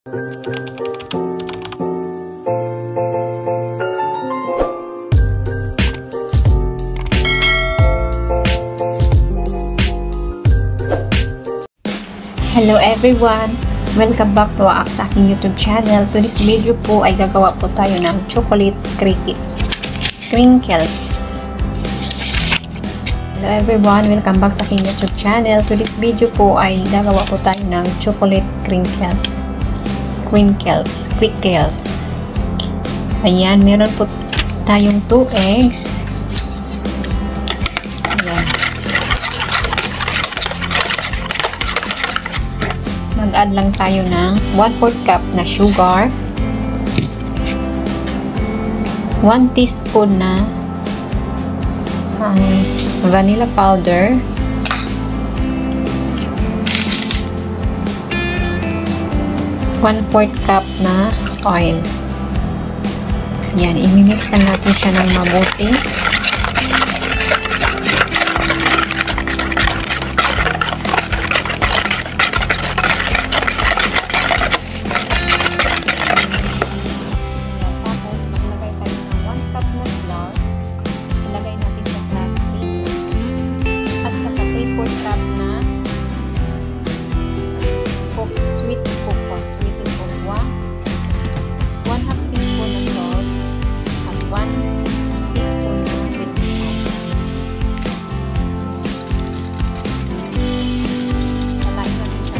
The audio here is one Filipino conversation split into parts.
Hello everyone! Welcome back to sa aking YouTube channel. To this video po ay gagawa po tayo ng chocolate crinkles. Hello everyone! Welcome back sa aking YouTube channel. To this video po ay gagawa po tayo ng chocolate crinkles. Ayan, meron po tayong 2 eggs. Ayan. Mag-add lang tayo ng 1/4 cup na sugar, 1 teaspoon na vanilla powder, 1/4 cup na oil. Yan, i-mix lang natin siya ng mabuti. Sweetened cocoa, 1/2 teaspoon na salt, at 1 teaspoon na sweetened powder. Kalain natin siya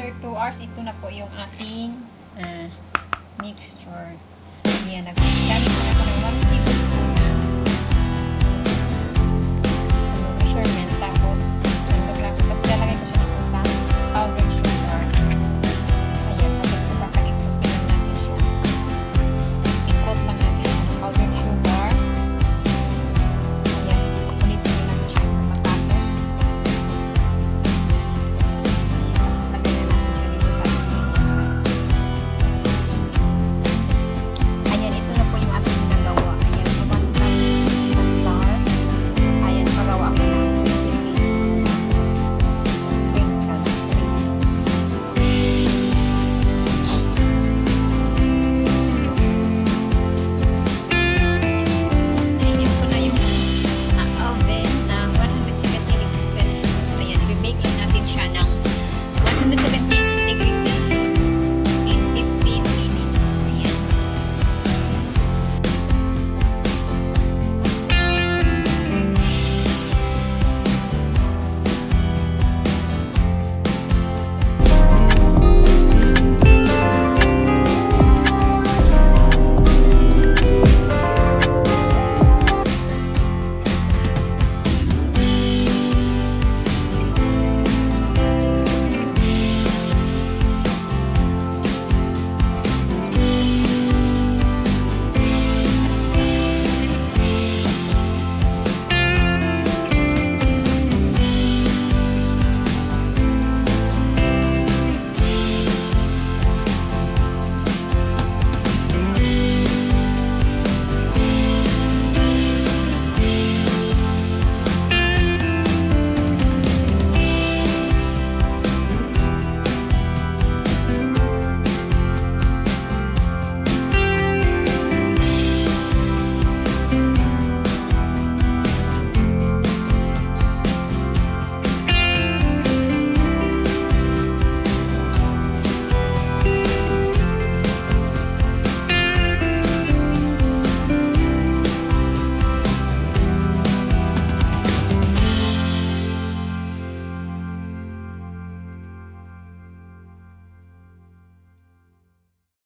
after 2 hours, ito na po yung ating mixture. Ayan, nagkamit na ako ng